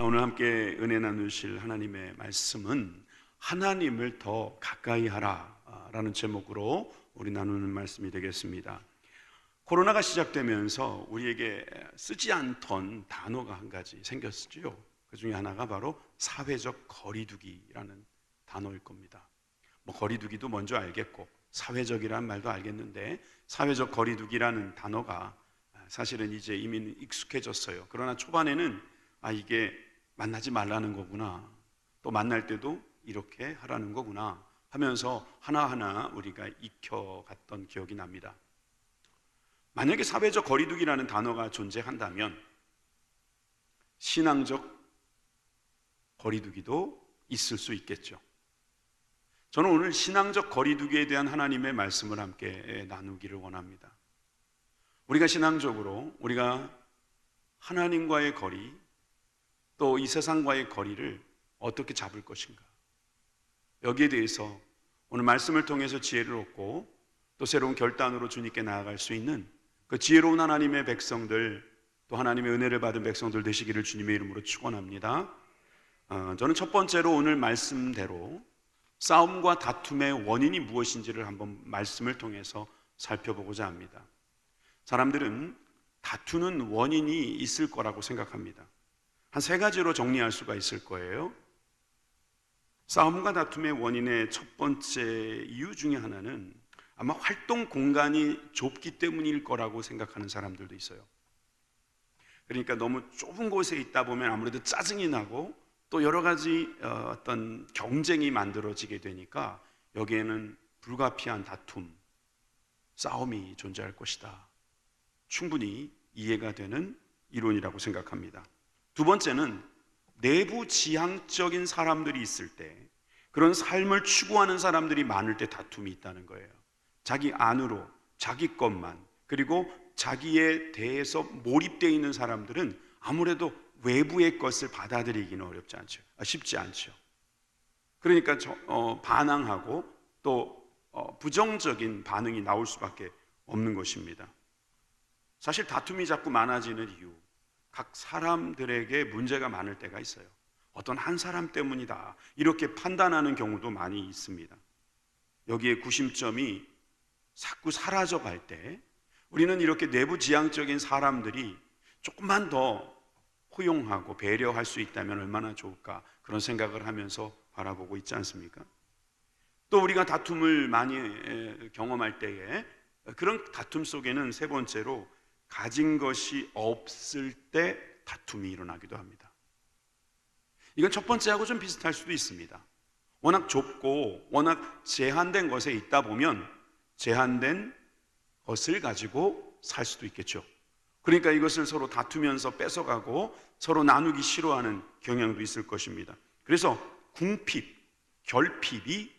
자, 오늘 함께 은혜 나누실 하나님의 말씀은 하나님을 더 가까이 하라 라는 제목으로 우리 나누는 말씀이 되겠습니다. 코로나가 시작되면서 우리에게 쓰지 않던 단어가 한 가지 생겼죠. 그 중에 하나가 바로 사회적 거리두기라는 단어일 겁니다. 거리두기도 먼저 알겠고 사회적이라는 말도 알겠는데, 사회적 거리두기라는 단어가 사실은 이제 이미 익숙해졌어요. 그러나 초반에는 이게 만나지 말라는 거구나, 또 만날 때도 이렇게 하라는 거구나 하면서 하나하나 우리가 익혀갔던 기억이 납니다. 만약에 사회적 거리두기라는 단어가 존재한다면 신앙적 거리두기도 있을 수 있겠죠. 저는 오늘 신앙적 거리두기에 대한 하나님의 말씀을 함께 나누기를 원합니다. 우리가 신앙적으로 우리가 하나님과의 거리, 또 이 세상과의 거리를 어떻게 잡을 것인가, 여기에 대해서 오늘 말씀을 통해서 지혜를 얻고 또 새로운 결단으로 주님께 나아갈 수 있는 그 지혜로운 하나님의 백성들, 또 하나님의 은혜를 받은 백성들 되시기를 주님의 이름으로 축원합니다. 저는 첫 번째로 오늘 말씀대로 싸움과 다툼의 원인이 무엇인지를 한번 말씀을 통해서 살펴보고자 합니다. 사람들은 다투는 원인이 있을 거라고 생각합니다. 한 세 가지로 정리할 수가 있을 거예요. 싸움과 다툼의 원인의 첫 번째 이유 중에 하나는 아마 활동 공간이 좁기 때문일 거라고 생각하는 사람들도 있어요. 그러니까 너무 좁은 곳에 있다 보면 아무래도 짜증이 나고 또 여러 가지 어떤 경쟁이 만들어지게 되니까 여기에는 불가피한 다툼, 싸움이 존재할 것이다. 충분히 이해가 되는 이론이라고 생각합니다. 두 번째는 내부 지향적인 사람들이 있을 때, 그런 삶을 추구하는 사람들이 많을 때 다툼이 있다는 거예요. 자기 안으로, 자기 것만, 그리고 자기에 대해서 몰입되어 있는 사람들은 아무래도 외부의 것을 받아들이기는 쉽지 않죠. 그러니까 반항하고 또 부정적인 반응이 나올 수밖에 없는 것입니다. 사실 다툼이 자꾸 많아지는 이유, 각 사람들에게 문제가 많을 때가 있어요. 어떤 한 사람 때문이다 이렇게 판단하는 경우도 많이 있습니다. 여기에 구심점이 자꾸 사라져갈 때 우리는 이렇게 내부 지향적인 사람들이 조금만 더 포용하고 배려할 수 있다면 얼마나 좋을까, 그런 생각을 하면서 바라보고 있지 않습니까? 또 우리가 다툼을 많이 경험할 때에 그런 다툼 속에는 세 번째로 가진 것이 없을 때 다툼이 일어나기도 합니다. 이건 첫 번째하고 좀 비슷할 수도 있습니다. 워낙 좁고 워낙 제한된 것에 있다 보면 제한된 것을 가지고 살 수도 있겠죠. 그러니까 이것을 서로 다투면서 뺏어가고 서로 나누기 싫어하는 경향도 있을 것입니다. 그래서 궁핍, 결핍이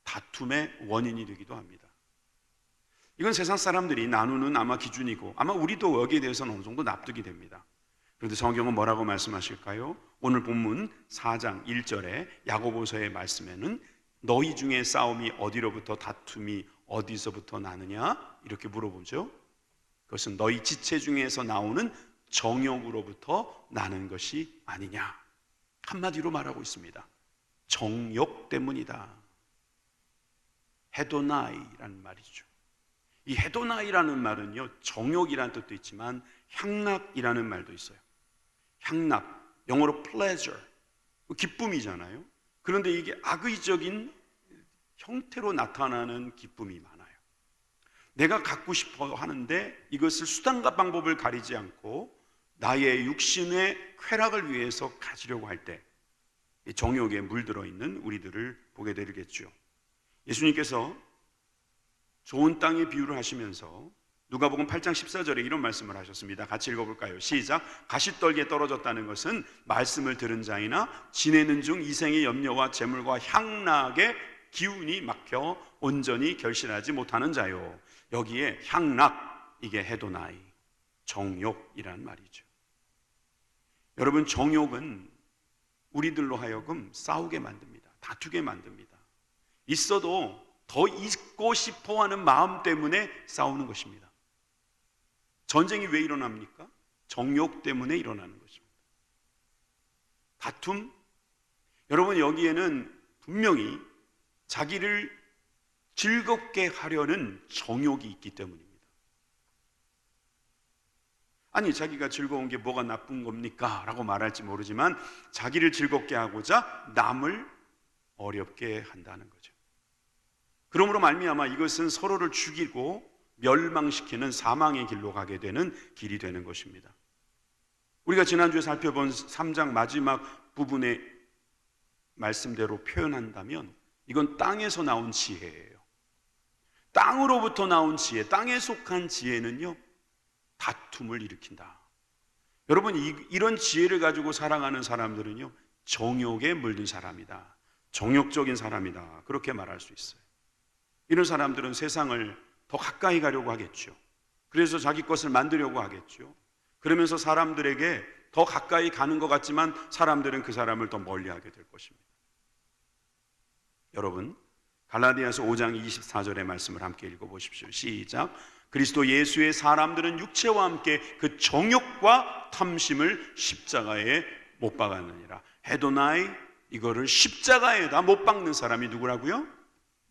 다툼의 원인이 되기도 합니다. 이건 세상 사람들이 나누는 아마 기준이고 아마 우리도 여기에 대해서는 어느 정도 납득이 됩니다. 그런데 성경은 뭐라고 말씀하실까요? 오늘 본문 4장 1절에 야고보서의 말씀에는 너희 중에 싸움이 어디로부터 다툼이 어디서부터 나느냐 이렇게 물어보죠. 그것은 너희 지체 중에서 나오는 정욕으로부터 나는 것이 아니냐, 한마디로 말하고 있습니다. 정욕 때문이다. 헤도나이라는 말이죠. 이 헤도나이라는 말은요, 정욕이라는 뜻도 있지만 향락이라는 말도 있어요. 향락, 영어로 pleasure, 기쁨이잖아요. 그런데 이게 악의적인 형태로 나타나는 기쁨이 많아요. 내가 갖고 싶어 하는데 이것을 수단과 방법을 가리지 않고 나의 육신의 쾌락을 위해서 가지려고 할 때 정욕에 물들어 있는 우리들을 보게 되겠죠. 예수님께서 좋은 땅의 비유를 하시면서 누가복음 8장 14절에 이런 말씀을 하셨습니다. 같이 읽어볼까요? 시작. 가시떨기에 떨어졌다는 것은 말씀을 들은 자이나 지내는 중 이생의 염려와 재물과 향락의 기운이 막혀 온전히 결실하지 못하는 자요. 여기에 향락, 이게 헤도나이, 정욕이란 말이죠. 여러분, 정욕은 우리들로 하여금 싸우게 만듭니다. 다투게 만듭니다. 있어도 더 있고 싶어 하는 마음 때문에 싸우는 것입니다. 전쟁이 왜 일어납니까? 정욕 때문에 일어나는 것입니다. 다툼? 여러분, 여기에는 분명히 자기를 즐겁게 하려는 정욕이 있기 때문입니다. 아니, 자기가 즐거운 게 뭐가 나쁜 겁니까? 라고 말할지 모르지만 자기를 즐겁게 하고자 남을 어렵게 한다는 거죠. 그러므로 말미암아 이것은 서로를 죽이고 멸망시키는 사망의 길로 가게 되는 길이 되는 것입니다. 우리가 지난주에 살펴본 3장 마지막 부분의 말씀대로 표현한다면 이건 땅에서 나온 지혜예요. 땅으로부터 나온 지혜, 땅에 속한 지혜는요, 다툼을 일으킨다. 여러분, 이런 지혜를 가지고 살아가는 사람들은요, 정욕에 물든 사람이다. 정욕적인 사람이다. 그렇게 말할 수 있어요. 이런 사람들은 세상을 더 가까이 가려고 하겠죠. 그래서 자기 것을 만들려고 하겠죠. 그러면서 사람들에게 더 가까이 가는 것 같지만 사람들은 그 사람을 더 멀리하게 될 것입니다. 여러분, 갈라디아서 5장 24절의 말씀을 함께 읽어보십시오. 시작. 그리스도 예수의 사람들은 육체와 함께 그 정욕과 탐심을 십자가에 못 박았느니라. 헤도나이, 이거를 십자가에다 못 박는 사람이 누구라고요?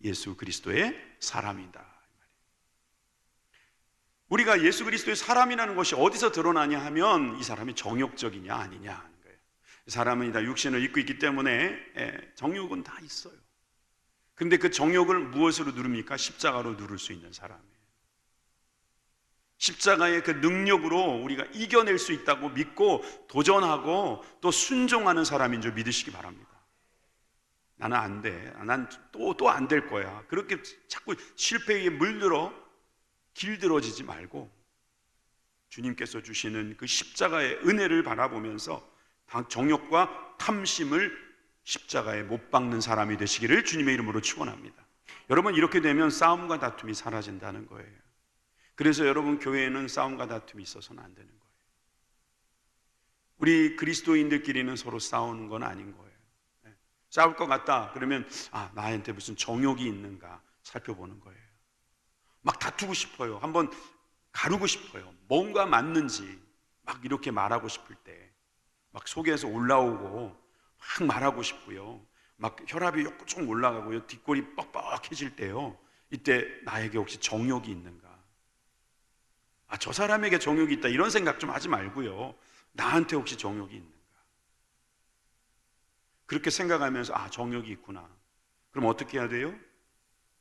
예수 그리스도의 사람이다. 우리가 예수 그리스도의 사람이라는 것이 어디서 드러나냐 하면 이 사람이 정욕적이냐 아니냐 하는 거예요. 사람은 다 육신을 입고 있기 때문에 정욕은 다 있어요. 근데 그 정욕을 무엇으로 누릅니까? 십자가로 누를 수 있는 사람이에요. 십자가의 그 능력으로 우리가 이겨낼 수 있다고 믿고 도전하고 또 순종하는 사람인 줄 믿으시기 바랍니다. 나는 안 돼. 난 또 안 될 거야. 그렇게 자꾸 실패에 물들어 길들어지지 말고 주님께서 주시는 그 십자가의 은혜를 바라보면서 정욕과 탐심을 십자가에 못 박는 사람이 되시기를 주님의 이름으로 축원합니다. 여러분, 이렇게 되면 싸움과 다툼이 사라진다는 거예요. 그래서 여러분, 교회에는 싸움과 다툼이 있어서는 안 되는 거예요. 우리 그리스도인들끼리는 서로 싸우는 건 아닌 거예요. 싸울 것 같다 그러면 나한테 무슨 정욕이 있는가 살펴보는 거예요. 막 다투고 싶어요. 한번 가르고 싶어요. 뭔가 맞는지 막 이렇게 말하고 싶을 때 막 속에서 올라오고 막 말하고 싶고요. 막 혈압이 좀 올라가고요. 뒷골이 뻑뻑해질 때요. 이때 나에게 혹시 정욕이 있는가? 저 사람에게 정욕이 있다 이런 생각 좀 하지 말고요. 나한테 혹시 정욕이 있는가? 그렇게 생각하면서 정욕이 있구나. 그럼 어떻게 해야 돼요?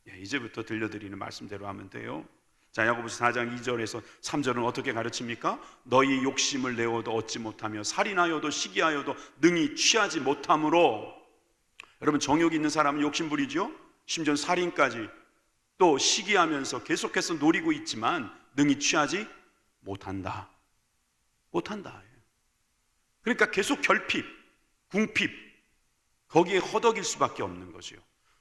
이제부터 들려드리는 말씀대로 하면 돼요. 자, 야고보서 4장 2절에서 3절은 어떻게 가르칩니까? 너희 욕심을 내어도 얻지 못하며 살인하여도 시기하여도 능히 취하지 못함으로. 여러분, 정욕이 있는 사람은 욕심 부리죠. 심지어 살인까지 또 시기하면서 계속해서 노리고 있지만 능히 취하지 못한다. 그러니까 계속 결핍, 궁핍, 거기에 허덕일 수밖에 없는 거지요.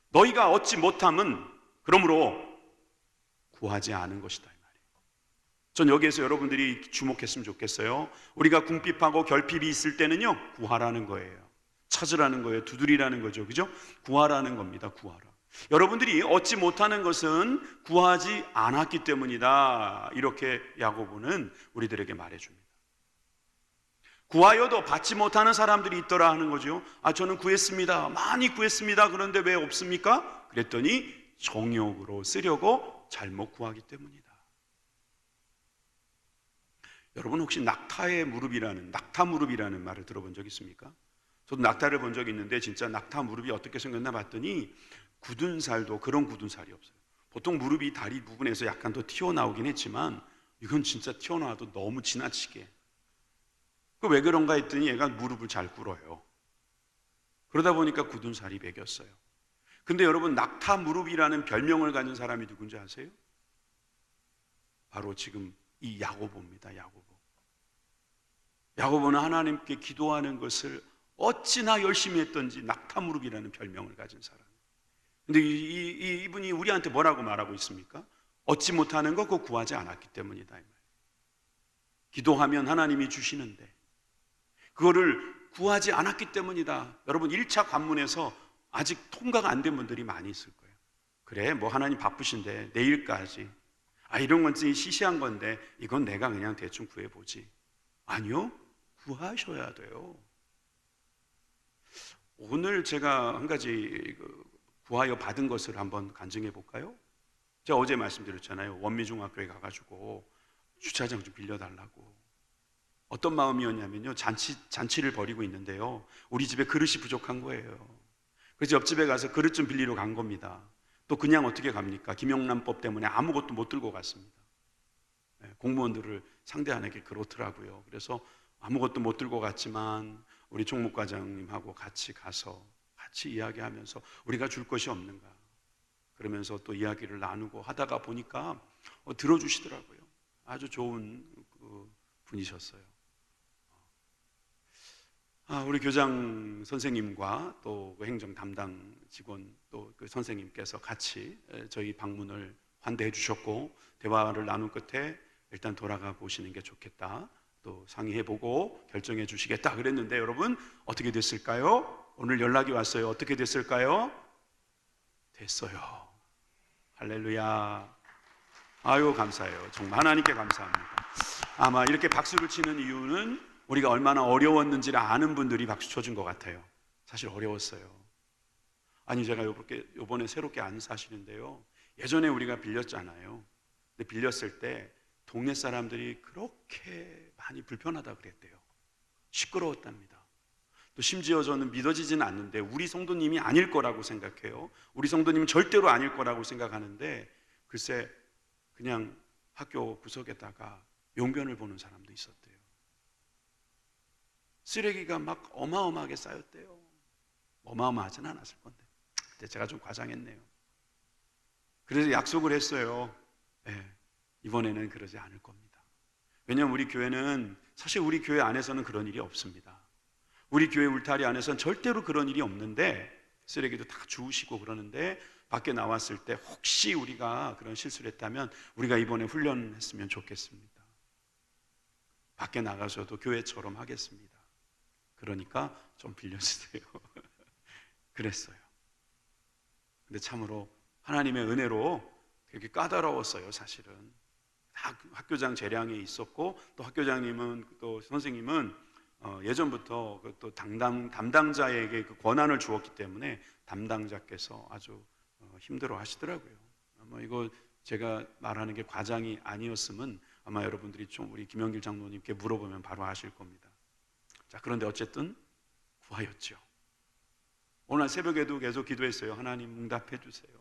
너희가 얻지 못함은 그러므로 구하지 않은 것이다 이 말이에요. 전 여기에서 여러분들이 주목했으면 좋겠어요. 우리가 궁핍하고 결핍이 있을 때는요, 구하라는 거예요. 찾으라는 거예요. 두드리라는 거죠. 그죠? 구하라는 겁니다. 구하라. 여러분들이 얻지 못하는 것은 구하지 않았기 때문이다. 이렇게 야고보는 우리들에게 말해줍니다. 구하여도 받지 못하는 사람들이 있더라 하는 거죠. 저는 구했습니다. 많이 구했습니다. 그런데 왜 없습니까? 그랬더니 정욕으로 쓰려고 잘못 구하기 때문이다. 여러분, 혹시 낙타 무릎이라는 말을 들어본 적 있습니까? 저도 낙타를 본 적이 있는데 진짜 낙타 무릎이 어떻게 생겼나 봤더니 굳은 살도 그런 굳은 살이 없어요. 보통 무릎이 다리 부분에서 약간 더 튀어나오긴 했지만 이건 진짜 튀어나와도 너무 지나치게. 왜 그런가 했더니 얘가 무릎을 잘 꿇어요. 그러다 보니까 굳은 살이 배겼어요. 근데 여러분, 낙타 무릎이라는 별명을 가진 사람이 누군지 아세요? 바로 지금 이 야고보입니다. 야고보는 하나님께 기도하는 것을 어찌나 열심히 했던지 낙타 무릎이라는 별명을 가진 사람. 근데 이분이 우리한테 뭐라고 말하고 있습니까? 얻지 못하는 거 그거 구하지 않았기 때문이다. 기도하면 하나님이 주시는데 그거를 구하지 않았기 때문이다. 여러분, 1차 관문에서 아직 통과가 안 된 분들이 많이 있을 거예요. 그래, 뭐 하나님 바쁘신데 내일까지. 이런 건 시시한 건데 이건 내가 그냥 대충 구해보지. 아니요, 구하셔야 돼요. 오늘 제가 한 가지 구하여 받은 것을 한번 간증해 볼까요? 제가 어제 말씀드렸잖아요. 원미중학교에 가가지고 주차장 좀 빌려달라고. 어떤 마음이었냐면요, 잔치를 벌이고 있는데요, 우리 집에 그릇이 부족한 거예요. 그래서 옆집에 가서 그릇 좀 빌리러 간 겁니다. 또 그냥 어떻게 갑니까? 김영란법 때문에 아무것도 못 들고 갔습니다. 공무원들을 상대하는 게 그렇더라고요. 그래서 아무것도 못 들고 갔지만 우리 총무과장님하고 같이 가서 같이 이야기하면서 우리가 줄 것이 없는가, 그러면서 또 이야기를 나누고 하다가 보니까 들어주시더라고요. 아주 좋은 분이셨어요. 우리 교장 선생님과 또 행정 담당 직원 또 그 선생님께서 같이 저희 방문을 환대해 주셨고, 대화를 나눈 끝에 일단 돌아가 보시는 게 좋겠다, 또 상의해보고 결정해 주시겠다 그랬는데, 여러분 어떻게 됐을까요? 오늘 연락이 왔어요. 어떻게 됐을까요? 됐어요. 할렐루야. 아유, 감사해요. 정말 하나님께 감사합니다. 아마 이렇게 박수를 치는 이유는 우리가 얼마나 어려웠는지를 아는 분들이 박수 쳐준 것 같아요. 사실 어려웠어요. 아니, 제가 요번에 새롭게 안 사시는데요, 예전에 우리가 빌렸잖아요. 근데 빌렸을 때 동네 사람들이 그렇게 많이 불편하다 그랬대요. 시끄러웠답니다. 또 심지어 저는 믿어지지는 않는데 우리 성도님이 아닐 거라고 생각해요. 우리 성도님은 절대로 아닐 거라고 생각하는데, 글쎄 그냥 학교 구석에다가 용변을 보는 사람도 있었대요. 쓰레기가 막 어마어마하게 쌓였대요. 어마어마하진 않았을 건데 그때 제가 좀 과장했네요. 그래서 약속을 했어요. 이번에는 그러지 않을 겁니다. 왜냐하면 우리 교회는, 사실 우리 교회 안에서는 그런 일이 없습니다. 우리 교회 울타리 안에서는 절대로 그런 일이 없는데, 쓰레기도 다 주우시고 그러는데, 밖에 나왔을 때 혹시 우리가 그런 실수를 했다면 우리가 이번에 훈련했으면 좋겠습니다. 밖에 나가서도 교회처럼 하겠습니다. 그러니까 좀 빌려주세요. 그랬어요. 근데 참으로 하나님의 은혜로 되게 까다로웠어요. 사실은 다 학교장 재량에 있었고, 또 학교장님은 또 선생님은 예전부터 또 담당자에게 그 권한을 주었기 때문에 담당자께서 아주 힘들어 하시더라고요. 아마 이거 제가 말하는 게 과장이 아니었으면 아마 여러분들이 좀 우리 김영길 장로님께 물어보면 바로 아실 겁니다. 자, 그런데 어쨌든 구하였죠. 오늘 새벽에도 계속 기도했어요. 하나님 응답해 주세요.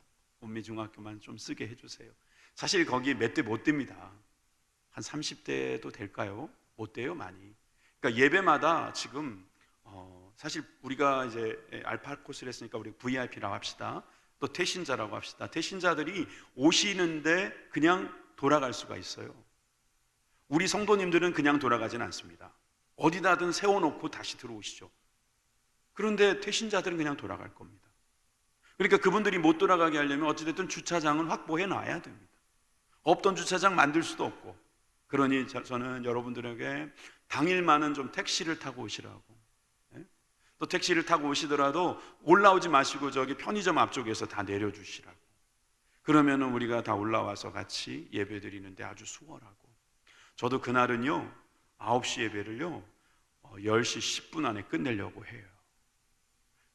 원미중학교만 좀 쓰게 해주세요. 사실 거기 몇 대 못 됩니다. 한 30대도 될까요? 못 돼요, 많이. 그러니까 예배마다 지금 사실 우리가 이제 알파 코스를 했으니까 우리 VIP라고 합시다. 또 태신자라고 합시다. 태신자들이 오시는데 그냥 돌아갈 수가 있어요. 우리 성도님들은 그냥 돌아가진 않습니다. 어디다든 세워놓고 다시 들어오시죠. 그런데 태신자들은 그냥 돌아갈 겁니다. 그러니까 그분들이 못 돌아가게 하려면 어찌됐든 주차장은 확보해 놔야 됩니다. 없던 주차장 만들 수도 없고. 그러니 저는 여러분들에게 당일만은 좀 택시를 타고 오시라고, 또 택시를 타고 오시더라도 올라오지 마시고 저기 편의점 앞쪽에서 다 내려주시라고. 그러면 우리가 다 올라와서 같이 예배 드리는데 아주 수월하고. 저도 그날은요 9시 예배를요 10시 10분 안에 끝내려고 해요.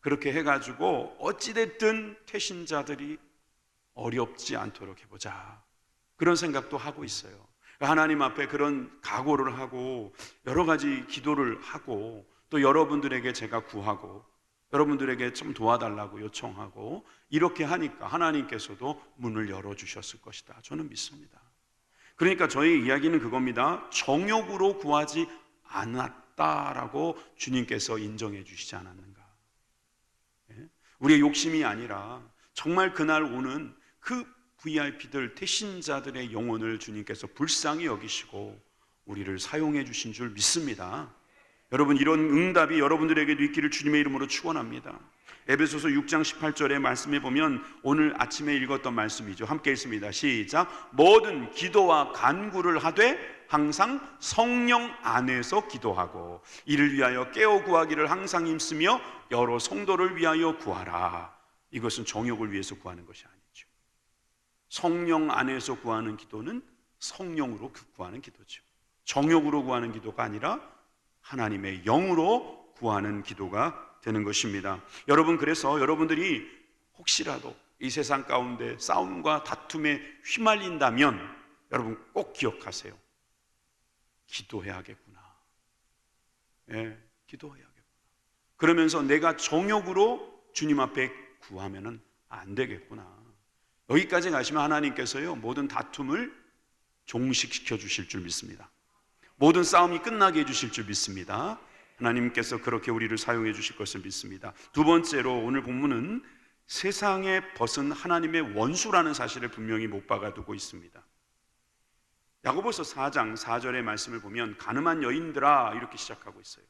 그렇게 해가지고 어찌됐든 태신자들이 어렵지 않도록 해보자, 그런 생각도 하고 있어요. 하나님 앞에 그런 각오를 하고 여러 가지 기도를 하고, 또 여러분들에게 제가 구하고 여러분들에게 좀 도와달라고 요청하고, 이렇게 하니까 하나님께서도 문을 열어주셨을 것이다, 저는 믿습니다. 그러니까 저희 이야기는 그겁니다. 정욕으로 구하지 않았다라고 주님께서 인정해 주시지 않았는가. 우리의 욕심이 아니라 정말 그날 오는 그 VIP들, 태신자들의 영혼을 주님께서 불쌍히 여기시고 우리를 사용해 주신 줄 믿습니다. 여러분, 이런 응답이 여러분들에게도 있기를 주님의 이름으로 축원합니다. 에베소서 6장 18절의 말씀에 보면 오늘 아침에 읽었던 말씀이죠. 함께 읽습니다. 시작. 모든 기도와 간구를 하되 항상 성령 안에서 기도하고 이를 위하여 깨어 구하기를 항상 힘쓰며 여러 성도를 위하여 구하라. 이것은 정욕을 위해서 구하는 것이 아니죠. 성령 안에서 구하는 기도는 성령으로 구하는 기도죠. 정욕으로 구하는 기도가 아니라 하나님의 영으로 구하는 기도가 되는 것입니다. 여러분, 그래서 여러분들이 혹시라도 이 세상 가운데 싸움과 다툼에 휘말린다면 여러분 꼭 기억하세요. 기도해야겠구나. 예, 기도해야겠구나. 그러면서 내가 정욕으로 주님 앞에 구하면은 안 되겠구나. 여기까지 가시면 하나님께서요, 모든 다툼을 종식시켜 주실 줄 믿습니다. 모든 싸움이 끝나게 해 주실 줄 믿습니다. 하나님께서 그렇게 우리를 사용해 주실 것을 믿습니다. 두 번째로 오늘 본문은 세상에 벗은 하나님의 원수라는 사실을 분명히 못 박아두고 있습니다. 야고보서 4장 4절의 말씀을 보면 가늠한 여인들아 이렇게 시작하고 있어요.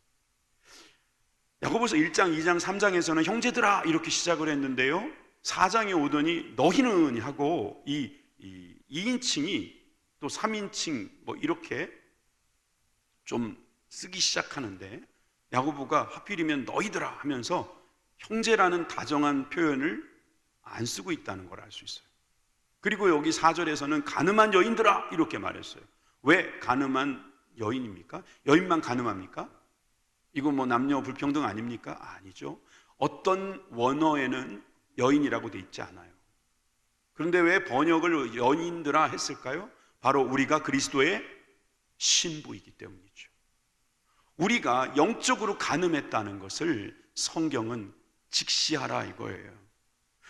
야고보서 1장, 2장, 3장에서는 형제들아 이렇게 시작을 했는데요, 4장에 오더니 너희는 하고 이 2인칭이 또 3인칭 뭐 이렇게 좀 쓰기 시작하는데, 야고보가 하필이면 너희들아 하면서 형제라는 다정한 표현을 안 쓰고 있다는 걸 알 수 있어요. 그리고 여기 4절에서는 가늠한 여인들아 이렇게 말했어요. 왜 가늠한 여인입니까? 여인만 가늠합니까? 이거 뭐 남녀 불평등 아닙니까? 아니죠. 어떤 원어에는 여인이라고 돼 있지 않아요. 그런데 왜 번역을 여인들아 했을까요? 바로 우리가 그리스도의 신부이기 때문이죠. 우리가 영적으로 가늠했다는 것을 성경은 직시하라 이거예요.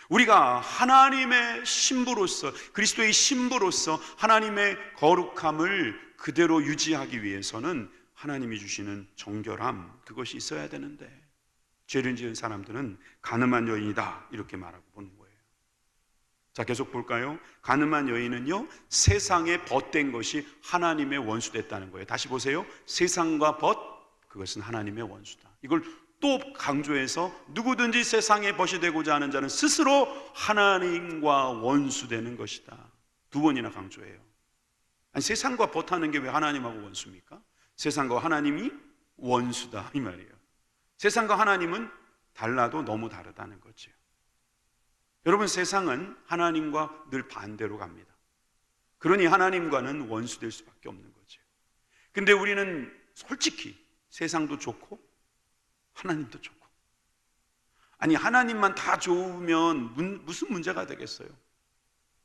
우리가 하나님의 신부로서, 그리스도의 신부로서 하나님의 거룩함을 그대로 유지하기 위해서는 하나님이 주시는 정결함, 그것이 있어야 되는데 죄를 지은 사람들은 가늠한 여인이다 이렇게 말하고 보는 거예요. 자, 계속 볼까요? 가늠한 여인은요, 세상에 벗된 것이 하나님의 원수 됐다는 거예요. 다시 보세요. 세상과 벗, 그것은 하나님의 원수다. 이걸 또 강조해서 누구든지 세상에 벗이 되고자 하는 자는 스스로 하나님과 원수되는 것이다. 두 번이나 강조해요. 아니, 세상과 벗하는 게 왜 하나님하고 원수입니까? 세상과 하나님이 원수다 이 말이에요. 세상과 하나님은 달라도 너무 다르다는 거죠. 여러분, 세상은 하나님과 늘 반대로 갑니다. 그러니 하나님과는 원수될 수밖에 없는 거죠. 근데 우리는 솔직히 세상도 좋고 하나님도 좋고, 아니 하나님만 다 좋으면 무슨 문제가 되겠어요?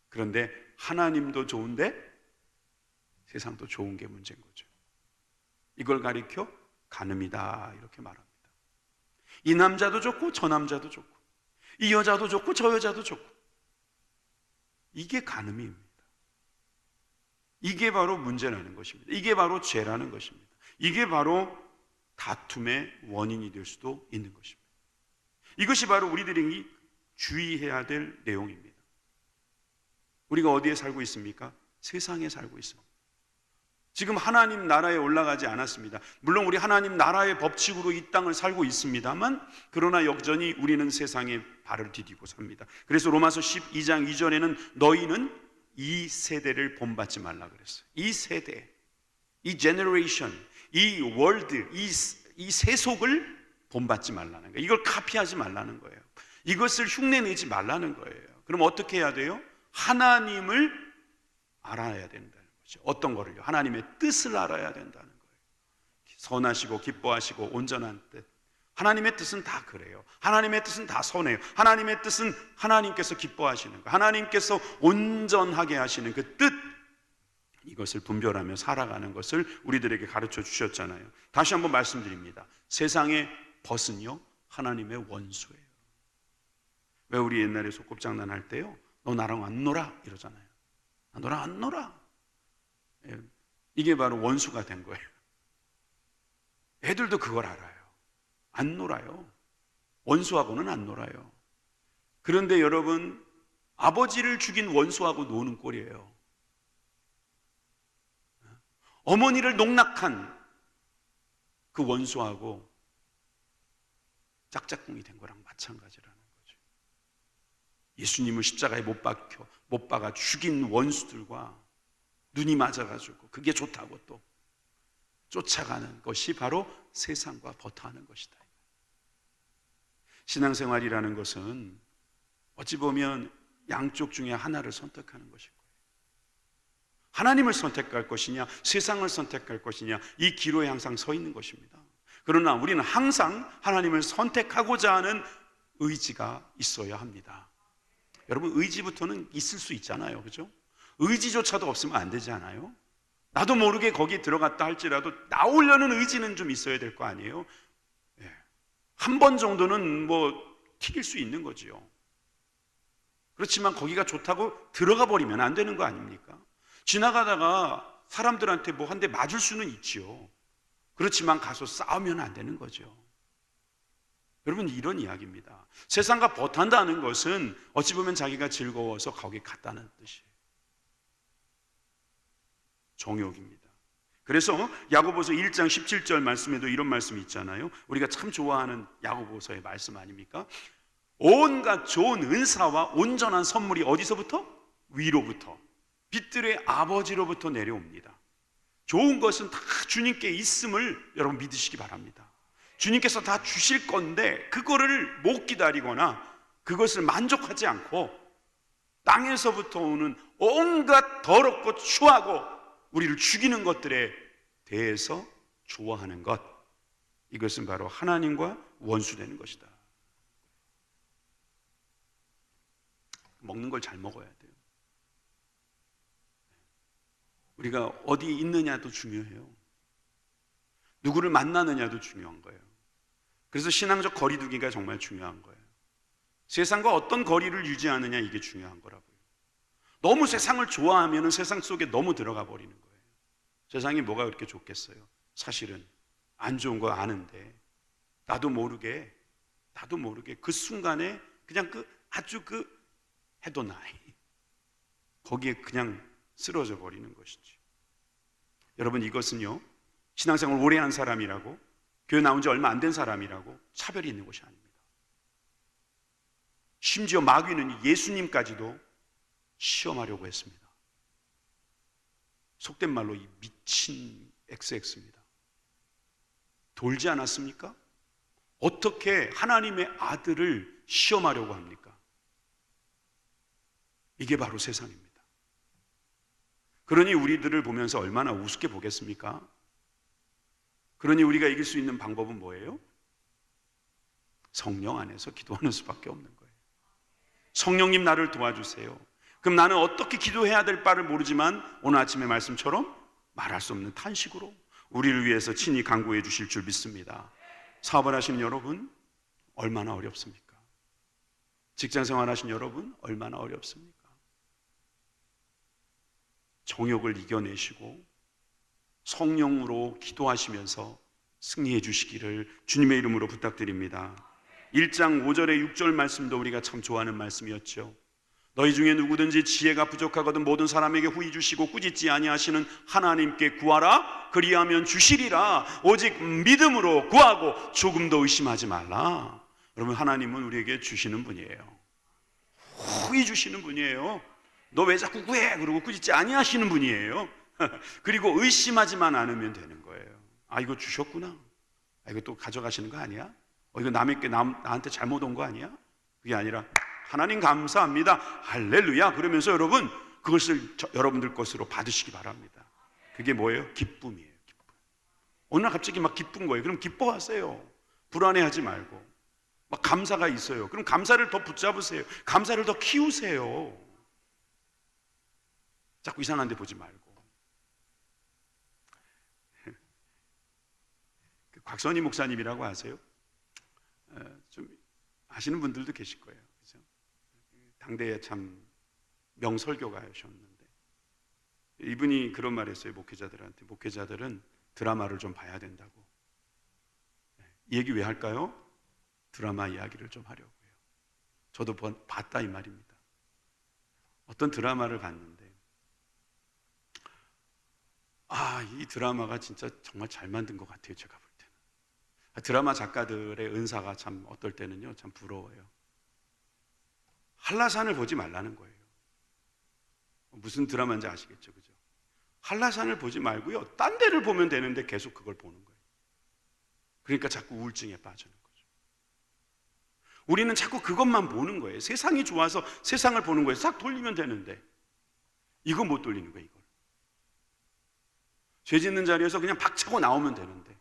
그런데 하나님도 좋은데 세상도 좋은 게 문제인 거죠. 이걸 가리켜 가늠이다 이렇게 말합니다. 이 남자도 좋고 저 남자도 좋고, 이 여자도 좋고 저 여자도 좋고, 이게 가늠입니다. 이게 바로 문제라는 것입니다. 이게 바로 죄라는 것입니다. 이게 바로 다툼의 원인이 될 수도 있는 것입니다. 이것이 바로 우리들이 주의해야 될 내용입니다. 우리가 어디에 살고 있습니까? 세상에 살고 있습니다. 지금 하나님 나라에 올라가지 않았습니다. 물론 우리 하나님 나라의 법칙으로 이 땅을 살고 있습니다만, 그러나 여전히 우리는 세상에 발을 디디고 삽니다. 그래서 로마서 12장 2절에는 너희는 이 세대를 본받지 말라 그랬어요. 이 세대, 이 제너레이션, 이 월드, 이 세속을 본받지 말라는 거예요. 이걸 카피하지 말라는 거예요. 이것을 흉내내지 말라는 거예요. 그럼 어떻게 해야 돼요? 하나님을 알아야 된다는 거죠. 어떤 거를요? 하나님의 뜻을 알아야 된다는 거예요. 선하시고 기뻐하시고 온전한 뜻. 하나님의 뜻은 다 그래요. 하나님의 뜻은 다 선해요. 하나님의 뜻은 하나님께서 기뻐하시는 거, 하나님께서 온전하게 하시는 그 뜻, 이것을 분별하며 살아가는 것을 우리들에게 가르쳐 주셨잖아요. 다시 한번 말씀드립니다. 세상의 벗은요 하나님의 원수예요. 왜 우리 옛날에 소꿉장난 할 때요, 너 나랑 안 놀아 이러잖아요. 너랑 안 놀아. 이게 바로 원수가 된 거예요. 애들도 그걸 알아요. 안 놀아요. 원수하고는 안 놀아요. 그런데 여러분, 아버지를 죽인 원수하고 노는 꼴이에요. 어머니를 농락한 그 원수하고 짝짝꿍이 된 거랑 마찬가지라는 거죠. 예수님을 십자가에 못 박아 죽인 원수들과 눈이 맞아가지고 그게 좋다고 또 쫓아가는 것이 바로 세상과 버터하는 것이다. 신앙생활이라는 것은 어찌 보면 양쪽 중에 하나를 선택하는 것일 거예요. 하나님을 선택할 것이냐, 세상을 선택할 것이냐, 이 기로에 항상 서 있는 것입니다. 그러나 우리는 항상 하나님을 선택하고자 하는 의지가 있어야 합니다. 여러분, 의지부터는 있을 수 있잖아요, 그죠? 의지조차도 없으면 안 되지 않아요? 나도 모르게 거기 들어갔다 할지라도 나오려는 의지는 좀 있어야 될 거 아니에요? 한 번 정도는 튀길 수 있는 거지요. 그렇지만 거기가 좋다고 들어가 버리면 안 되는 거 아닙니까? 지나가다가 사람들한테 한 대 맞을 수는 있지요. 그렇지만 가서 싸우면 안 되는 거죠. 여러분, 이런 이야기입니다. 세상과 버탄다는 것은 어찌 보면 자기가 즐거워서 거기 갔다는 뜻이에요. 정욕입니다. 그래서 야고보서 1장 17절 말씀에도 이런 말씀이 있잖아요. 우리가 참 좋아하는 야고보서의 말씀 아닙니까? 온갖 좋은 은사와 온전한 선물이 어디서부터? 위로부터, 빛들의 아버지로부터 내려옵니다. 좋은 것은 다 주님께 있음을 여러분 믿으시기 바랍니다. 주님께서 다 주실 건데 그거를 못 기다리거나 그것을 만족하지 않고 땅에서부터 오는 온갖 더럽고 추하고 우리를 죽이는 것들에 대해서 좋아하는 것, 이것은 바로 하나님과 원수되는 것이다. 먹는 걸 잘 먹어야 돼요. 우리가 어디 있느냐도 중요해요. 누구를 만나느냐도 중요한 거예요. 그래서 신앙적 거리두기가 정말 중요한 거예요. 세상과 어떤 거리를 유지하느냐, 이게 중요한 거라고요. 너무 세상을 좋아하면 세상 속에 너무 들어가 버리는 거예요. 세상이 뭐가 그렇게 좋겠어요? 사실은 안 좋은 거 아는데 나도 모르게 그 순간에 그냥 아주 해도나이 거기에 그냥 쓰러져 버리는 것이지. 여러분, 이것은요, 신앙생활 오래 한 사람이라고, 교회 나온 지 얼마 안 된 사람이라고 차별이 있는 것이 아닙니다. 심지어 마귀는 예수님까지도 시험하려고 했습니다. 속된 말로 이 미친 XX입니다. 돌지 않았습니까? 어떻게 하나님의 아들을 시험하려고 합니까? 이게 바로 세상입니다. 그러니 우리들을 보면서 얼마나 우습게 보겠습니까? 그러니 우리가 이길 수 있는 방법은 뭐예요? 성령 안에서 기도하는 수밖에 없는 거예요. 성령님, 나를 도와주세요. 그럼 나는 어떻게 기도해야 될 바를 모르지만 오늘 아침의 말씀처럼 말할 수 없는 탄식으로 우리를 위해서 친히 간구해 주실 줄 믿습니다. 사업을 하시는 여러분, 얼마나 어렵습니까? 직장생활 하시는 여러분, 얼마나 어렵습니까? 정욕을 이겨내시고 성령으로 기도하시면서 승리해 주시기를 주님의 이름으로 부탁드립니다. 1장 5절에 6절 말씀도 우리가 참 좋아하는 말씀이었죠. 너희 중에 누구든지 지혜가 부족하거든 모든 사람에게 후히 주시고 꾸짖지 아니하시는 하나님께 구하라. 그리하면 주시리라. 오직 믿음으로 구하고 조금도 의심하지 말라. 여러분, 하나님은 우리에게 주시는 분이에요. 후히 주시는 분이에요. 너 왜 자꾸 구해? 그러고 꾸짖지 아니하시는 분이에요. 그리고 의심하지만 않으면 되는 거예요. 아, 이거 주셨구나. 아, 이거 또 가져가시는 거 아니야? 이거 남에게 나한테 잘못 온 거 아니야? 그게 아니라 하나님 감사합니다, 할렐루야, 그러면서 여러분 그것을 여러분들 것으로 받으시기 바랍니다. 그게 뭐예요? 기쁨이에요. 기쁨. 어느 날 갑자기 막 기쁜 거예요. 그럼 기뻐하세요. 불안해하지 말고. 막 감사가 있어요. 그럼 감사를 더 붙잡으세요. 감사를 더 키우세요. 자꾸 이상한 데 보지 말고. 곽선희 목사님이라고 아세요? 좀 아시는 분들도 계실 거예요. 그렇죠? 당대에 참 명설교가셨는데 이분이 그런 말 했어요. 목회자들한테. 목회자들은 드라마를 좀 봐야 된다고. 이 얘기 왜 할까요? 드라마 이야기를 좀 하려고요. 저도 봤다 이 말입니다. 어떤 드라마를 봤는데 이 드라마가 진짜 정말 잘 만든 것 같아요. 제가 볼 때는. 드라마 작가들의 은사가 참 어떨 때는요, 참 부러워요. 한라산을 보지 말라는 거예요. 무슨 드라마인지 아시겠죠, 그죠? 한라산을 보지 말고요, 딴 데를 보면 되는데 계속 그걸 보는 거예요. 그러니까 자꾸 우울증에 빠지는 거죠. 우리는 자꾸 그것만 보는 거예요. 세상이 좋아서 세상을 보는 거예요. 싹 돌리면 되는데 이거 못 돌리는 거예요. 이걸 죄 짓는 자리에서 그냥 박차고 나오면 되는데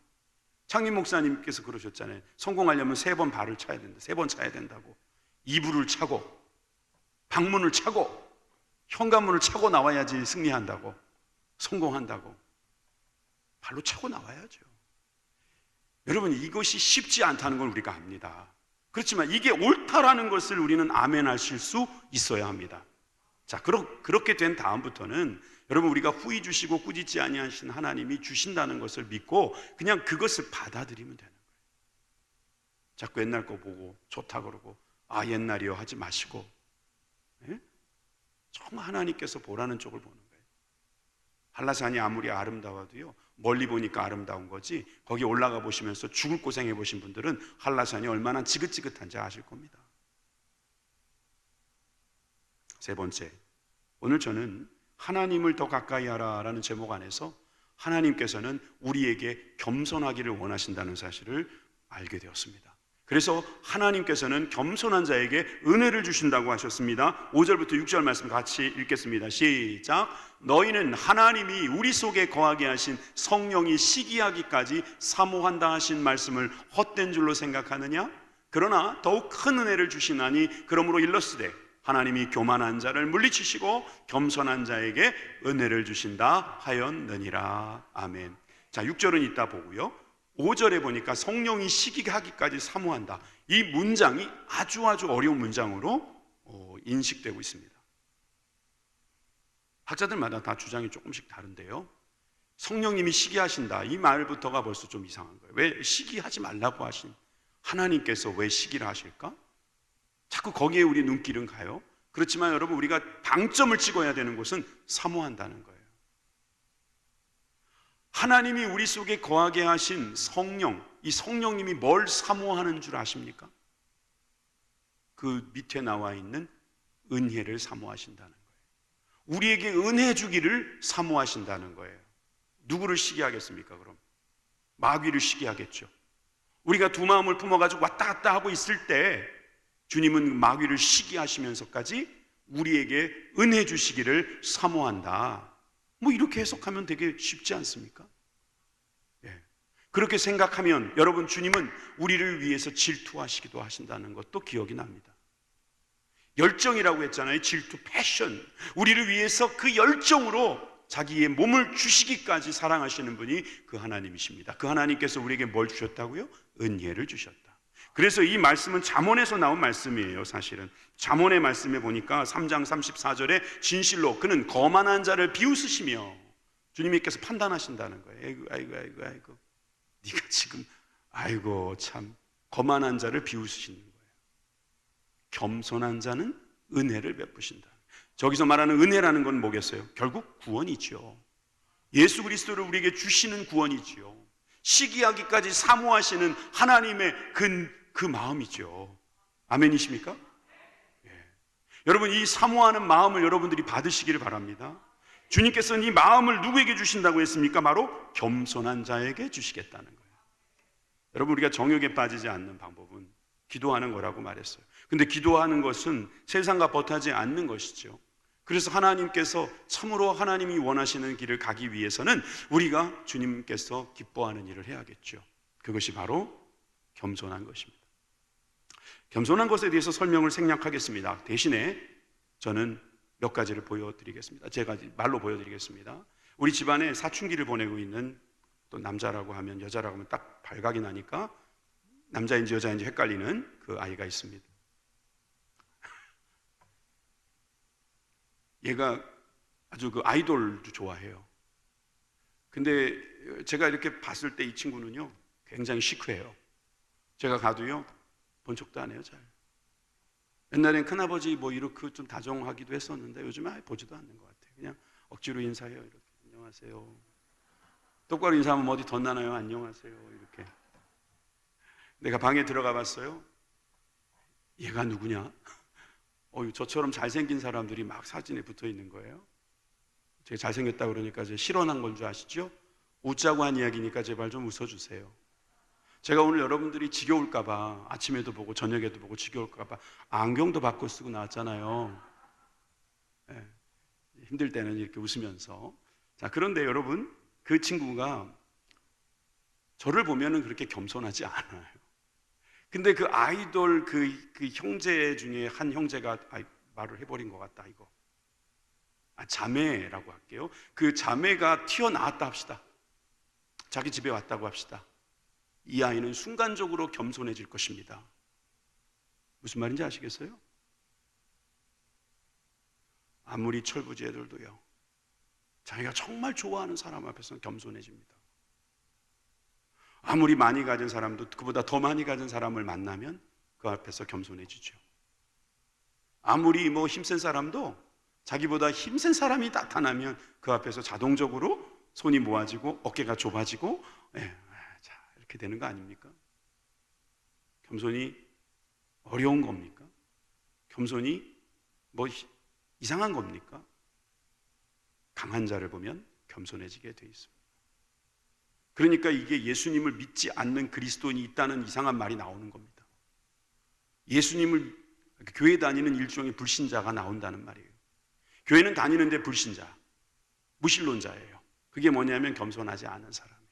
창림 목사님께서 그러셨잖아요. 성공하려면 3번 발을 차야 된다. 3번 차야 된다고. 이불을 차고, 방문을 차고, 현관문을 차고 나와야지 승리한다고, 성공한다고. 발로 차고 나와야죠. 여러분, 이것이 쉽지 않다는 걸 우리가 압니다. 그렇지만 이게 옳다라는 것을 우리는 아멘하실 수 있어야 합니다. 자, 그렇게 된 다음부터는 여러분, 우리가 후히 주시고 꾸짖지 아니하신 하나님이 주신다는 것을 믿고 그냥 그것을 받아들이면 되는 거예요. 자꾸 옛날 거 보고 좋다 그러고 아 옛날이요 하지 마시고, 예? 정말 하나님께서 보라는 쪽을 보는 거예요. 한라산이 아무리 아름다워도요, 멀리 보니까 아름다운 거지, 거기 올라가 보시면서 죽을 고생해 보신 분들은 한라산이 얼마나 지긋지긋한지 아실 겁니다. 세 번째, 오늘 저는 하나님을 더 가까이 하라라는 제목 안에서 하나님께서는 우리에게 겸손하기를 원하신다는 사실을 알게 되었습니다. 그래서 하나님께서는 겸손한 자에게 은혜를 주신다고 하셨습니다. 5절부터 6절 말씀 같이 읽겠습니다. 시작. 너희는 하나님이 우리 속에 거하게 하신 성령이 시기하기까지 사모한다 하신 말씀을 헛된 줄로 생각하느냐? 그러나 더욱 큰 은혜를 주시나니 그러므로 일렀으되 하나님이 교만한 자를 물리치시고 겸손한 자에게 은혜를 주신다 하였느니라. 아멘. 자, 6절은 이따 보고요. 5절에 보니까 성령이 시기하기까지 사모한다. 이 문장이 아주 어려운 문장으로 인식되고 있습니다. 학자들마다 다 주장이 조금씩 다른데요. 성령님이 시기하신다. 이 말부터가 벌써 좀 이상한 거예요. 왜 시기하지 말라고 하신 하나님께서 왜 시기를 하실까? 자꾸 거기에 우리 눈길은 가요. 그렇지만 여러분, 우리가 방점을 찍어야 되는 것은 사모한다는 거예요. 하나님이 우리 속에 거하게 하신 성령, 이 성령님이 뭘 사모하는 줄 아십니까? 그 밑에 나와 있는 은혜를 사모하신다는 거예요. 우리에게 은혜 주기를 사모하신다는 거예요. 누구를 시기하겠습니까? 그럼 마귀를 시기하겠죠. 우리가 두 마음을 품어가지고 왔다 갔다 하고 있을 때 주님은 마귀를 시기하시면서까지 우리에게 은혜 주시기를 사모한다. 뭐 이렇게 해석하면 되게 쉽지 않습니까? 예. 그렇게 생각하면 여러분, 주님은 우리를 위해서 질투하시기도 하신다는 것도 기억이 납니다. 열정이라고 했잖아요. 질투, 패션. 우리를 위해서 그 열정으로 자기의 몸을 주시기까지 사랑하시는 분이 그 하나님이십니다. 그 하나님께서 우리에게 뭘 주셨다고요? 은혜를 주셨다. 그래서 이 말씀은 잠언에서 나온 말씀이에요. 사실은 잠언의 말씀에 보니까 3장 34절에 진실로 그는 거만한 자를 비웃으시며, 주님께서 판단하신다는 거예요. 아이고 네가 지금 아이고 참 거만한 자를 비웃으시는 거예요. 겸손한 자는 은혜를 베푸신다. 저기서 말하는 은혜라는 건 뭐겠어요? 결국 구원이죠. 예수 그리스도를 우리에게 주시는 구원이지요. 시기하기까지 사모하시는 하나님의 그 마음이죠. 아멘이십니까? 예. 여러분, 이 사모하는 마음을 여러분들이 받으시기를 바랍니다. 주님께서는 이 마음을 누구에게 주신다고 했습니까? 바로 겸손한 자에게 주시겠다는 거예요. 여러분, 우리가 정욕에 빠지지 않는 방법은 기도하는 거라고 말했어요. 근데 기도하는 것은 세상과 버타지 않는 것이죠. 그래서 하나님께서 참으로 하나님이 원하시는 길을 가기 위해서는 우리가 주님께서 기뻐하는 일을 해야겠죠. 그것이 바로 겸손한 것입니다. 겸손한 것에 대해서 설명을 생략하겠습니다. 대신에 저는 몇 가지를 보여드리겠습니다. 제가 말로 보여드리겠습니다. 우리 집안에 사춘기를 보내고 있는, 또 남자라고 하면 여자라고 하면 딱 발각이 나니까 남자인지 여자인지 헷갈리는 그 아이가 있습니다. 얘가 아주 그 아이돌도 좋아해요. 근데 제가 이렇게 봤을 때 이 친구는요 굉장히 시크해요. 제가 가도요 본 척도 안 해요. 잘. 옛날엔 큰아버지 뭐 이렇게 좀 다정하기도 했었는데 요즘에 보지도 않는 것 같아요. 그냥 억지로 인사해요. 이렇게 안녕하세요. 똑바로 인사하면 어디 덧나나요? 안녕하세요. 이렇게. 내가 방에 들어가 봤어요. 얘가 누구냐? 저처럼 잘생긴 사람들이 막 사진에 붙어 있는 거예요. 제가 잘생겼다 그러니까 제 실언한 건 줄 아시죠? 웃자고 한 이야기니까 제발 좀 웃어주세요. 제가 오늘 여러분들이 지겨울까 봐 아침에도 보고 저녁에도 보고 지겨울까 봐 안경도 바꿔 쓰고 나왔잖아요. 네. 힘들 때는 이렇게 웃으면서. 자, 그런데 여러분, 그 친구가 저를 보면은 그렇게 겸손하지 않아요. 근데 그 아이돌 그 형제 중에 한 형제가 말을 해버린 것 같다 이거. 자매라고 할게요. 그 자매가 튀어나왔다 합시다. 자기 집에 왔다고 합시다. 이 아이는 순간적으로 겸손해질 것입니다. 무슨 말인지 아시겠어요? 아무리 철부지애들도요, 자기가 정말 좋아하는 사람 앞에서는 겸손해집니다. 아무리 많이 가진 사람도 그보다 더 많이 가진 사람을 만나면 그 앞에서 겸손해지죠. 아무리 힘센 사람도 자기보다 힘센 사람이 나타나면 그 앞에서 자동적으로 손이 모아지고 어깨가 좁아지고, 자, 이렇게 되는 거 아닙니까? 겸손이 어려운 겁니까? 겸손이 이상한 겁니까? 강한 자를 보면 겸손해지게 돼 있습니다. 그러니까 이게 예수님을 믿지 않는 그리스도인이 있다는 이상한 말이 나오는 겁니다. 예수님을 교회 다니는 일종의 불신자가 나온다는 말이에요. 교회는 다니는데 불신자, 무신론자예요. 그게 뭐냐면 겸손하지 않은 사람이에요.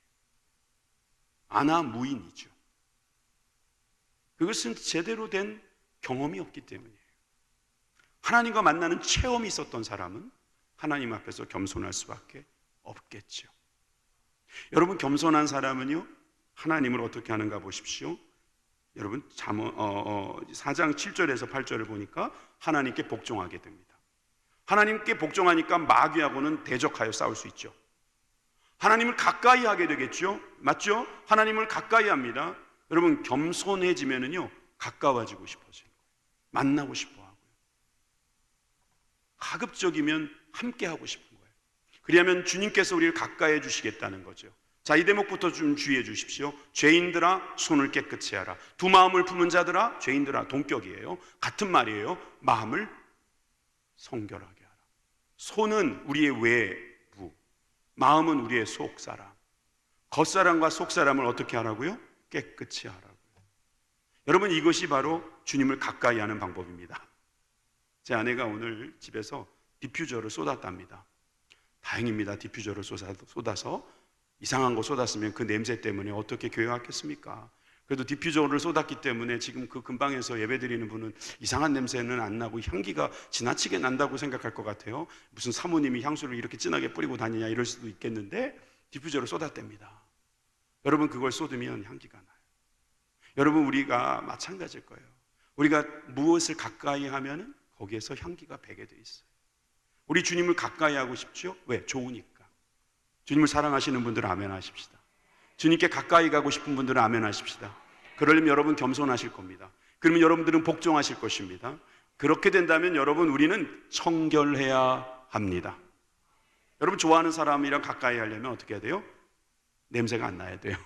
아나무인이죠. 그것은 제대로 된 경험이 없기 때문이에요. 하나님과 만나는 체험이 있었던 사람은 하나님 앞에서 겸손할 수밖에 없겠죠. 여러분, 겸손한 사람은요, 하나님을 어떻게 하는가 보십시오. 여러분, 4장 7절에서 8절을 보니까 하나님께 복종하게 됩니다. 하나님께 복종하니까 마귀하고는 대적하여 싸울 수 있죠. 하나님을 가까이 하게 되겠죠. 맞죠? 하나님을 가까이 합니다. 여러분, 겸손해지면은요, 가까워지고 싶어져요. 만나고 싶어 하고요. 가급적이면 함께 하고 싶은 거예요. 그리하면 주님께서 우리를 가까이 해 주시겠다는 거죠. 자, 이 대목부터 좀 주의해 주십시오. 죄인들아, 손을 깨끗이 하라. 두 마음을 품은 자들아, 죄인들아, 동격이에요. 같은 말이에요. 마음을 성결하게 하라. 손은 우리의 외부, 마음은 우리의 속사람. 겉사람과 속사람을 어떻게 하라고요? 깨끗이 하라고요. 여러분, 이것이 바로 주님을 가까이 하는 방법입니다. 제 아내가 오늘 집에서 디퓨저를 쏟았답니다. 다행입니다. 디퓨저를 쏟아서 이상한 거 쏟았으면 그 냄새 때문에 어떻게 교회 왔겠습니까? 그래도 디퓨저를 쏟았기 때문에 지금 그 근방에서 예배드리는 분은 이상한 냄새는 안 나고 향기가 지나치게 난다고 생각할 것 같아요. 무슨 사모님이 향수를 이렇게 진하게 뿌리고 다니냐 이럴 수도 있겠는데 디퓨저를 쏟았답니다. 여러분, 그걸 쏟으면 향기가 나요. 여러분, 우리가 마찬가지일 거예요. 우리가 무엇을 가까이 하면 거기에서 향기가 배게 돼 있어요. 우리 주님을 가까이 하고 싶죠? 왜? 좋으니까. 주님을 사랑하시는 분들은 아멘 하십시다. 주님께 가까이 가고 싶은 분들은 아멘 하십시다. 그러려면 여러분 겸손하실 겁니다. 그러면 여러분들은 복종하실 것입니다. 그렇게 된다면 여러분, 우리는 청결해야 합니다. 여러분, 좋아하는 사람이랑 가까이 하려면 어떻게 해야 돼요? 냄새가 안 나야 돼요.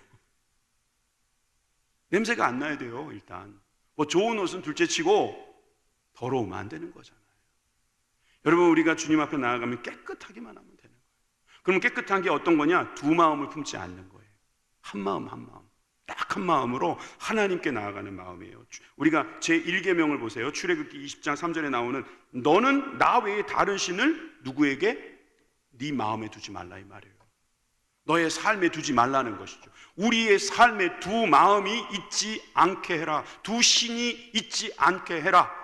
냄새가 안 나야 돼요. 일단 좋은 옷은 둘째치고 더러우면 안 되는 거잖아요. 여러분, 우리가 주님 앞에 나아가면 깨끗하기만 하면 되는 거예요. 그러면 깨끗한 게 어떤 거냐? 두 마음을 품지 않는 거예요. 한 마음 한 마음, 딱 한 마음으로 하나님께 나아가는 마음이에요. 우리가 제1계명을 보세요. 출애굽기 20장 3절에 나오는 너는 나 외에 다른 신을 누구에게? 네 마음에 두지 말라, 이 말이에요. 너의 삶에 두지 말라는 것이죠. 우리의 삶에 두 마음이 있지 않게 해라. 두 신이 있지 않게 해라.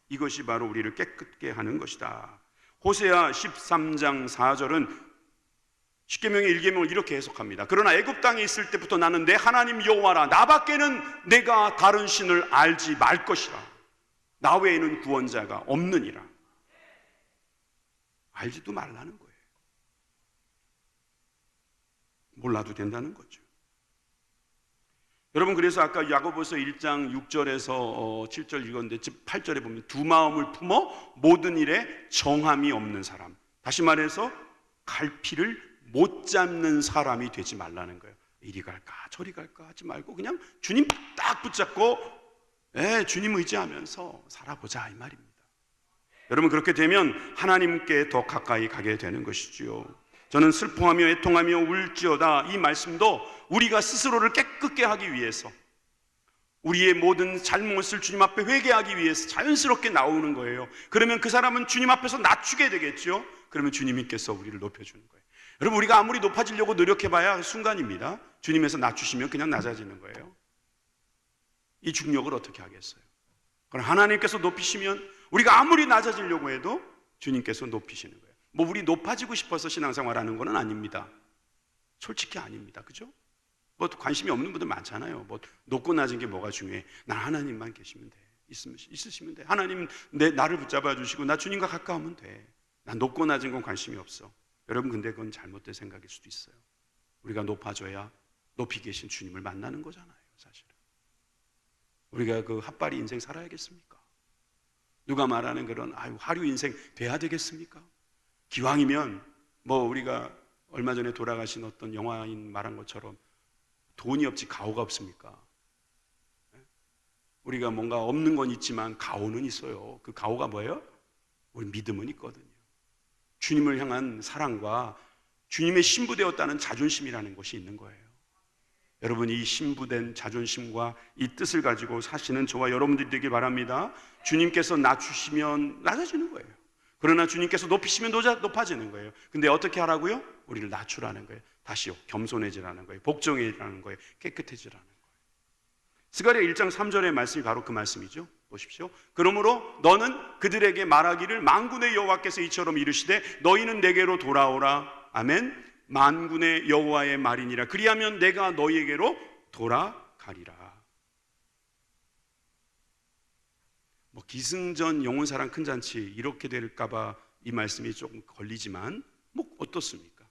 이것이 바로 우리를 깨끗게 하는 것이다. 호세아 13장 4절은 십계명의 1계명을 이렇게 해석합니다. 그러나 애굽 땅에 있을 때부터 나는 내 하나님 여호와라. 나밖에는 내가 다른 신을 알지 말 것이라. 나 외에는 구원자가 없느니라. 알지도 말라는 거예요. 몰라도 된다는 거죠. 여러분, 그래서 아까 야고보서 1장 6절에서 7절 읽었는데 8절에 보면 두 마음을 품어 모든 일에 정함이 없는 사람, 다시 말해서 갈피를 못 잡는 사람이 되지 말라는 거예요. 이리 갈까 저리 갈까 하지 말고 그냥 주님 딱 붙잡고 주님 의지하면서 살아보자, 이 말입니다. 여러분, 그렇게 되면 하나님께 더 가까이 가게 되는 것이지요. 저는 슬퍼하며 애통하며 울지어다, 이 말씀도 우리가 스스로를 깨끗게 하기 위해서, 우리의 모든 잘못을 주님 앞에 회개하기 위해서 자연스럽게 나오는 거예요. 그러면 그 사람은 주님 앞에서 낮추게 되겠죠. 그러면 주님께서 우리를 높여주는 거예요. 여러분, 우리가 아무리 높아지려고 노력해봐야 순간입니다. 주님에서 낮추시면 그냥 낮아지는 거예요. 이 중력을 어떻게 하겠어요? 그럼 하나님께서 높이시면 우리가 아무리 낮아지려고 해도 주님께서 높이시는 거예요. 뭐 우리 높아지고 싶어서 신앙생활하는 건 아닙니다. 솔직히 아닙니다. 그죠? 뭐 관심이 없는 분들 많잖아요. 뭐 높고 낮은 게 뭐가 중요해? 난 하나님만 계시면 돼. 있으시면 돼. 하나님 나를 붙잡아 주시고 나 주님과 가까우면 돼. 난 높고 낮은 건 관심이 없어. 여러분, 근데 그건 잘못된 생각일 수도 있어요. 우리가 높아져야 높이 계신 주님을 만나는 거잖아요, 사실은. 우리가 그 핫바리 인생 살아야겠습니까? 누가 말하는 그런 화류 인생 돼야 되겠습니까? 기왕이면 뭐 우리가 얼마 전에 돌아가신 어떤 영화인 말한 것처럼 돈이 없지 가오가 없습니까? 우리가 뭔가 없는 건 있지만 가오는 있어요. 그 가오가 뭐예요? 우리 믿음은 있거든요. 주님을 향한 사랑과 주님의 신부되었다는 자존심이라는 것이 있는 거예요. 여러분, 이 신부된 자존심과 이 뜻을 가지고 사시는 저와 여러분들이 되길 바랍니다. 주님께서 낮추시면 낮아지는 거예요. 그러나 주님께서 높이시면 높아지는 거예요. 근데 어떻게 하라고요? 우리를 낮추라는 거예요. 다시요, 겸손해지라는 거예요. 복종해지라는 거예요. 깨끗해지라는 거예요. 스가랴 1장 3절의 말씀이 바로 그 말씀이죠. 보십시오. 그러므로 너는 그들에게 말하기를 만군의 여호와께서 이처럼 이르시되 너희는 내게로 돌아오라. 아멘. 만군의 여호와의 말이니라. 그리하면 내가 너희에게로 돌아가리라. 뭐 기승전 영혼사랑 큰 잔치 이렇게 될까봐 이 말씀이 조금 걸리지만 뭐 어떻습니까?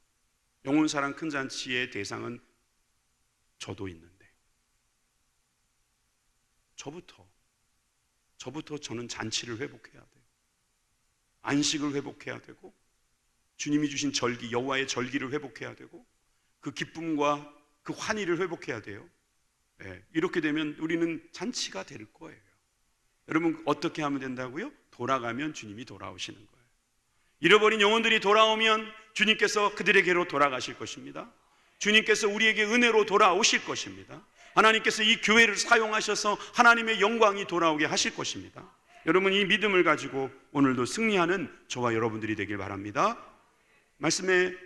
영혼사랑 큰 잔치의 대상은 저도 있는데 저부터 저는 잔치를 회복해야 돼요. 안식을 회복해야 되고 주님이 주신 절기, 여호와의 절기를 회복해야 되고 그 기쁨과 그 환희를 회복해야 돼요. 네, 이렇게 되면 우리는 잔치가 될 거예요. 여러분, 어떻게 하면 된다고요? 돌아가면 주님이 돌아오시는 거예요. 잃어버린 영혼들이 돌아오면 주님께서 그들에게로 돌아가실 것입니다. 주님께서 우리에게 은혜로 돌아오실 것입니다. 하나님께서 이 교회를 사용하셔서 하나님의 영광이 돌아오게 하실 것입니다. 여러분, 이 믿음을 가지고 오늘도 승리하는 저와 여러분들이 되길 바랍니다. 말씀의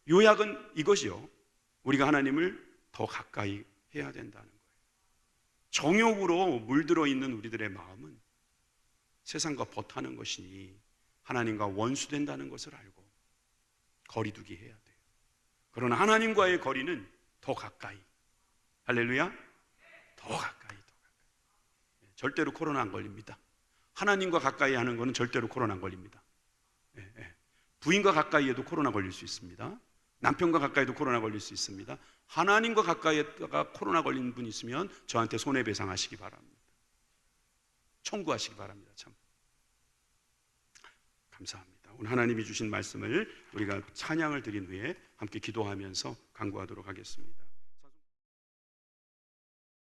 요약은 이것이요, 우리가 하나님을 더 가까이 해야 된다는 거예요. 정욕으로 물들어 있는 우리들의 마음은 세상과 버타는 것이니 하나님과 원수된다는 것을 알고 거리두기 해야 돼요. 그러나 하나님과의 거리는 더 가까이. 할렐루야. 더 가까이. 절대로 코로나 안 걸립니다. 하나님과 가까이 하는 것은 절대로 코로나 안 걸립니다. 부인과 가까이 해도 코로나 걸릴 수 있습니다. 남편과 가까이도 코로나 걸릴 수 있습니다. 하나님과 가까이 했다가 코로나 걸린 분 있으면 저한테 손해배상하시기 바랍니다. 청구하시기 바랍니다. 참 감사합니다. 오늘 하나님이 주신 말씀을 우리가 찬양을 드린 후에 함께 기도하면서 간구하도록 하겠습니다.